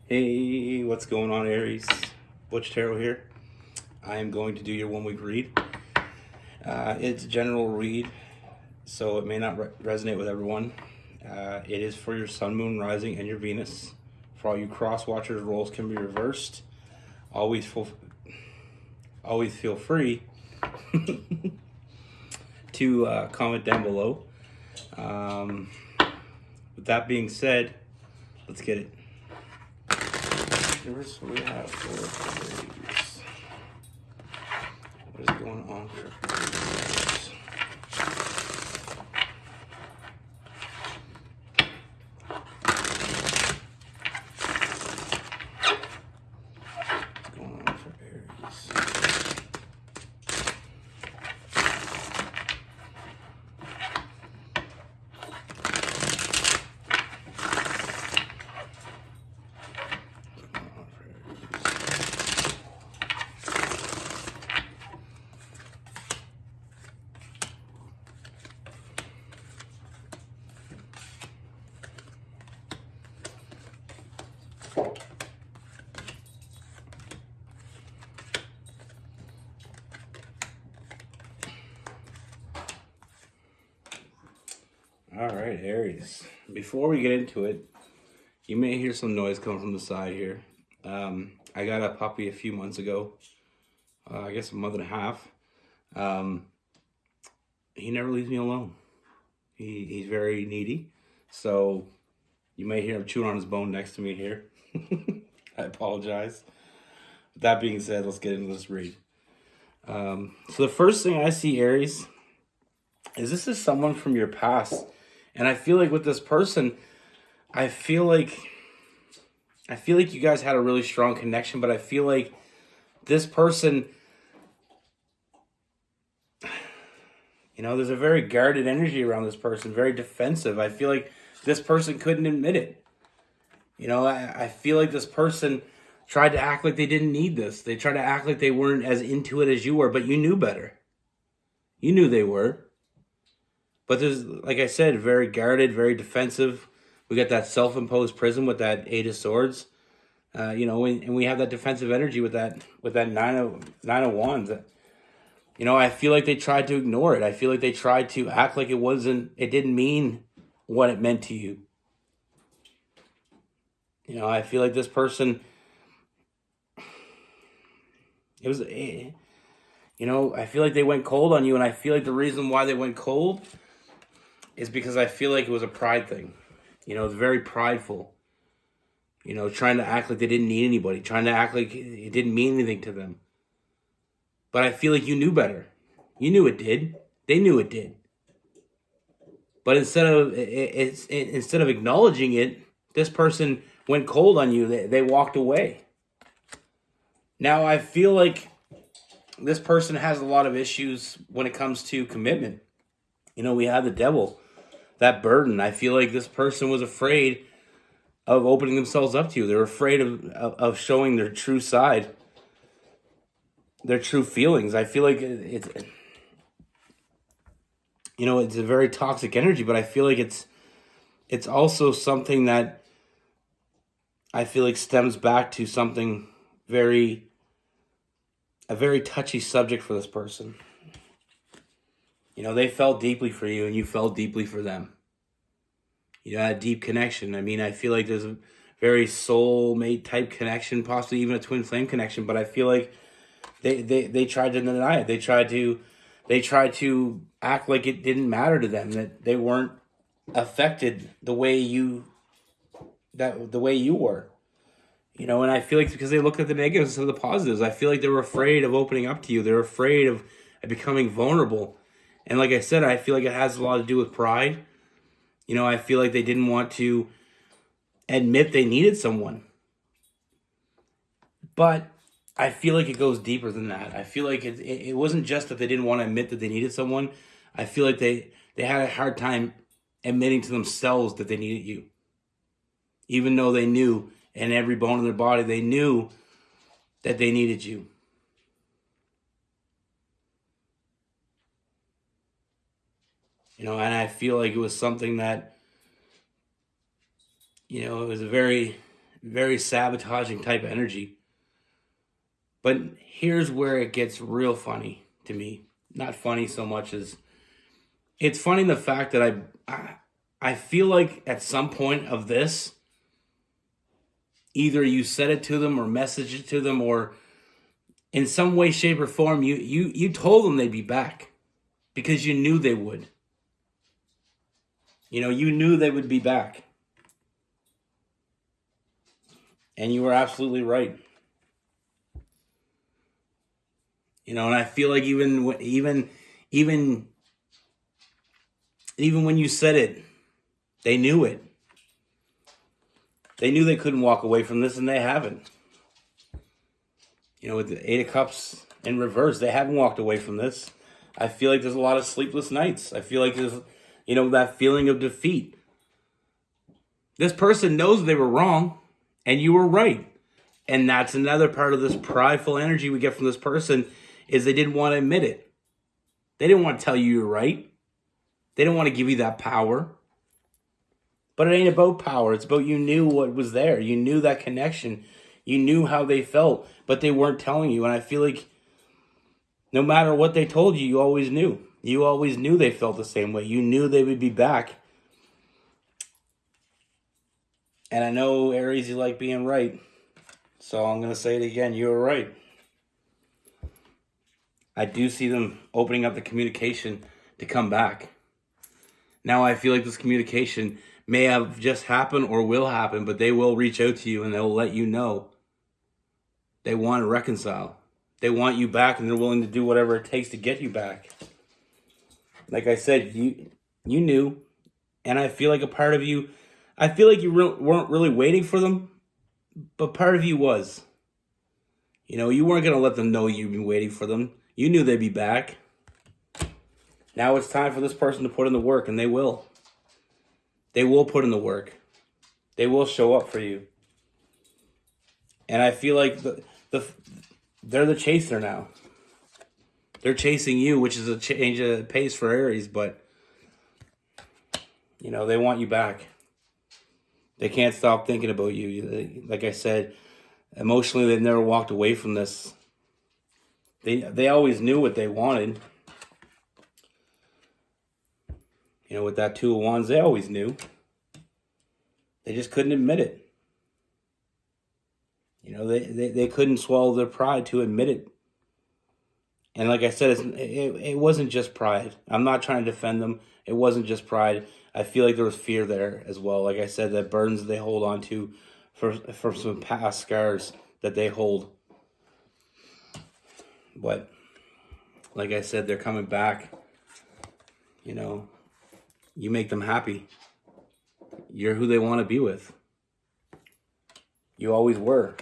Hey, what's going on, Aries? Butch Tarot here. I am going to do your 1 week read. It's a general read, so it may not resonate with everyone. It is for your Sun, Moon, Rising, and your Venus. For all you cross watchers, roles can be reversed. Always feel free to comment down below. With that being said, let's get it. Here's what we have for Aries. What is going on for Aries? What's going on for Aries? All right, Aries. Before we get into it, you may hear some noise coming from the side here. I got a puppy a few months ago, I guess a month and a half. He never leaves me alone. He's very needy, so you may hear him chewing on his bone next to me here. I apologize. With that being said, let's get into this read. So the first thing I see, Aries, is this is someone from your past. And I feel like with this person, I feel like you guys had a really strong connection, but I feel like this person, there's a very guarded energy around this person, very defensive. I feel like this person couldn't admit it. I feel like this person tried to act like they didn't need this. They tried to act like they weren't as into it as you were, but you knew better. You knew they were. But there's, like I said, very guarded, very defensive. We got that self-imposed prison with that Eight of Swords. And we have that defensive energy with that nine of Wands. I feel like they tried to ignore it. I feel like they tried to act like it didn't mean what it meant to you. I feel like this person, I feel like they went cold on you, and I feel like the reason why they went cold is because I feel like it was a pride thing. It's very prideful. Trying to act like they didn't need anybody, trying to act like it didn't mean anything to them. But I feel like you knew better. You knew it did. They knew it did. But instead of acknowledging it, this person went cold on you. They walked away. Now I feel like this person has a lot of issues when it comes to commitment. We have the devil, that burden. I feel like this person was afraid of opening themselves up to you. They're afraid of showing their true side, their true feelings. I feel like it's a very toxic energy, but I feel like it's also something that I feel like stems back to something a very touchy subject for this person. They felt deeply for you and you felt deeply for them. A deep connection. I mean, I feel like there's a very soulmate type connection, possibly even a twin flame connection, but I feel like they tried to deny it. They tried to act like it didn't matter to them, that they weren't affected the way you were. And I feel like because they looked at the negatives instead of the positives, I feel like they were afraid of opening up to you. They're afraid of becoming vulnerable. And like I said, I feel like it has a lot to do with pride. I feel like they didn't want to admit they needed someone. But I feel like it goes deeper than that. I feel like it wasn't just that they didn't want to admit that they needed someone. I feel like they had a hard time admitting to themselves that they needed you. Even though they knew in every bone in their body, they knew that they needed you. And I feel like it was something that, it was a very, very sabotaging type of energy. But here's where it gets real funny to me. Not funny so much as it's funny the fact that I feel like at some point of this, either you said it to them or messaged it to them, or in some way, shape, or form, you told them they'd be back because you knew they would. You knew they would be back. And you were absolutely right. And I feel like even when you said it, they knew it. They knew they couldn't walk away from this, and they haven't. With the Eight of Cups in reverse, they haven't walked away from this. I feel like there's a lot of sleepless nights. I feel like there's, that feeling of defeat. This person knows they were wrong, and you were right. And that's another part of this prideful energy we get from this person, is they didn't want to admit it. They didn't want to tell you you're right. They didn't want to give you that power. But it ain't about power. It's about you knew what was there. You knew that connection. You knew how they felt, but they weren't telling you. And I feel like no matter what they told you, you always knew. You always knew they felt the same way. You knew they would be back. And I know, Aries, you like being right. So I'm going to say it again. You were right. I do see them opening up the communication to come back. Now I feel like this communication may have just happened or will happen, but they will reach out to you and they'll let you know they want to reconcile. They want you back, and they're willing to do whatever it takes to get you back. Like I said, you knew, and I feel like a part of you, I feel like you weren't really waiting for them, but part of you was. You weren't going to let them know you've been waiting for them. You knew they'd be back. Now it's time for this person to put in the work, and they will. They will put in the work. They will show up for you. And I feel like they're the chaser now. They're chasing you, which is a change of pace for Aries, but they want you back. They can't stop thinking about you. Like I said, emotionally, they've never walked away from this. They always knew what they wanted. With that Two of Wands, they always knew. They just couldn't admit it. They couldn't swallow their pride to admit it. And like I said, it wasn't just pride. I'm not trying to defend them. It wasn't just pride. I feel like there was fear there as well. Like I said, that burdens they hold on to for some past scars that they hold. But like I said, they're coming back. You make them happy. You're who they want to be with. You always were.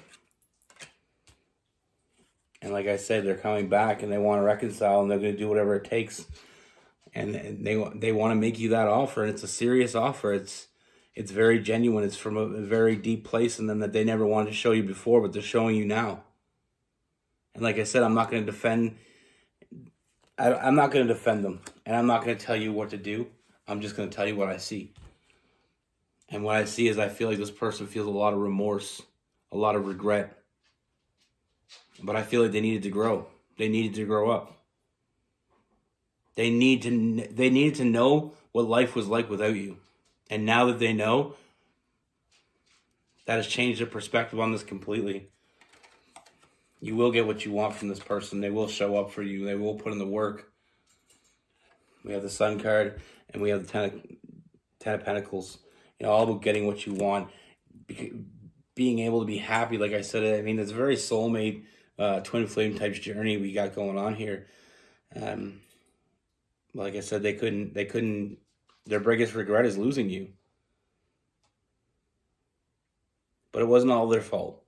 And like I said, they're coming back and they want to reconcile, and they're going to do whatever it takes. And they want to make you that offer, and it's a serious offer. It's very genuine. It's from a very deep place in them that they never wanted to show you before, but they're showing you now. And like I said, I'm not going to defend. I'm not going to defend them, and I'm not going to tell you what to do. I'm just going to tell you what I see. And what I see is I feel like this person feels a lot of remorse, a lot of regret. But I feel like they needed to grow. They needed to grow up. They needed to know what life was like without you. And now that they know, that has changed their perspective on this completely. You will get what you want from this person. They will show up for you. They will put in the work. We have the Sun card, and we have the Ten of Pentacles. All about getting what you want, being able to be happy. Like I said, it's a very soulmate, twin flame type journey we got going on here. Like I said, they couldn't. Their biggest regret is losing you, but it wasn't all their fault.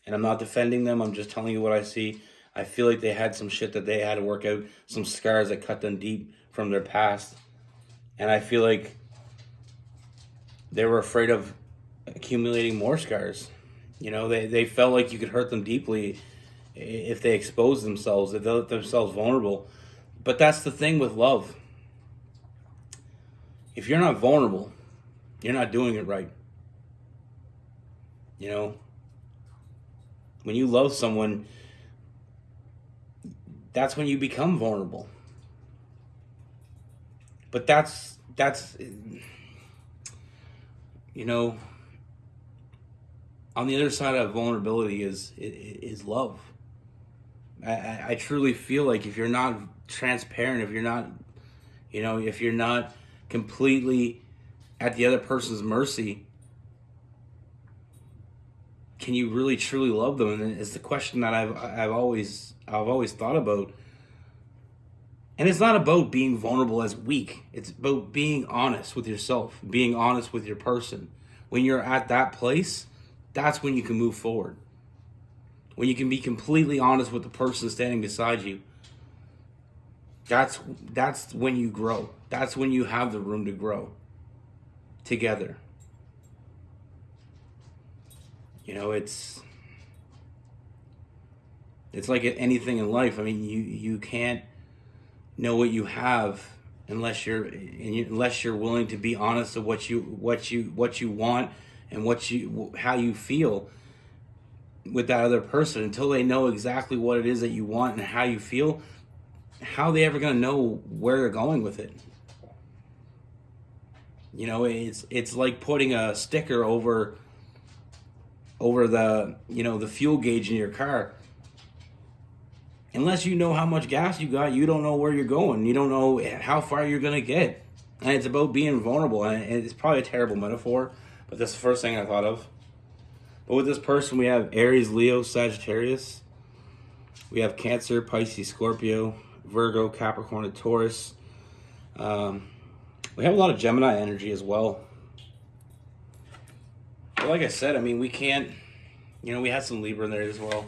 And I'm not defending them. I'm just telling you what I see. I feel like they had some shit that they had to work out, some scars that cut them deep from their past, and I feel like they were afraid of accumulating more scars. They felt like you could hurt them deeply if they exposed themselves, if they let themselves vulnerable. But that's the thing with love. If you're not vulnerable, you're not doing it right. You know, when you love someone, that's when you become vulnerable. But that's you know, on the other side of vulnerability is love. I truly feel like if you're not transparent, if you're not, if you're not completely at the other person's mercy, can you really truly love them? And it's the question that I've always thought about. And it's not about being vulnerable as weak. It's about being honest with yourself, being honest with your person. When you're at that place, that's when you can move forward. When you can be completely honest with the person standing beside you, that's when you grow. That's when you have the room to grow together. It's like anything in life. I mean, you can't know what you have unless you're willing to be honest of what you want and how you feel with that other person. Until they know exactly what it is that you want and how you feel, how are they ever going to know where they're going with it? It's like putting a sticker over the the fuel gauge in your car. Unless you know how much gas you got, you don't know where you're going. You don't know how far you're going to get. And it's about being vulnerable. And it's probably a terrible metaphor, but that's the first thing I thought of. But with this person, we have Aries, Leo, Sagittarius. We have Cancer, Pisces, Scorpio, Virgo, Capricorn, and Taurus. We have a lot of Gemini energy as well. But like I said, I mean, we can't, we had some Libra in there as well.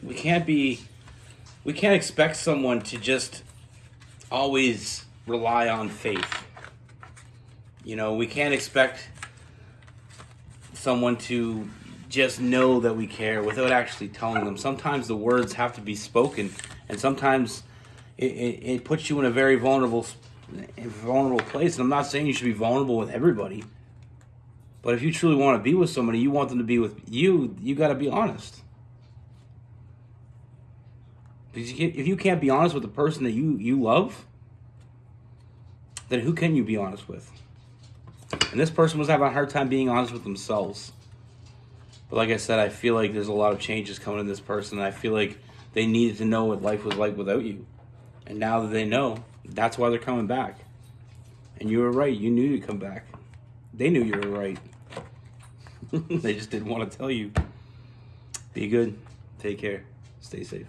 We can't expect someone to just always rely on faith. We can't expect someone to just know that we care without actually telling them. Sometimes the words have to be spoken, and sometimes it puts you in a very vulnerable place. And I'm not saying you should be vulnerable with everybody, but if you truly want to be with somebody, you want them to be with you, you got to be honest. Because if you can't be honest with the person that you love, then who can you be honest with? And this person was having a hard time being honest with themselves. But like I said, I feel like there's a lot of changes coming in this person. And I feel like they needed to know what life was like without you. And now that they know, that's why they're coming back. And you were right. You knew you'd come back. They knew you were right. They just didn't want to tell you. Be good. Take care. Stay safe.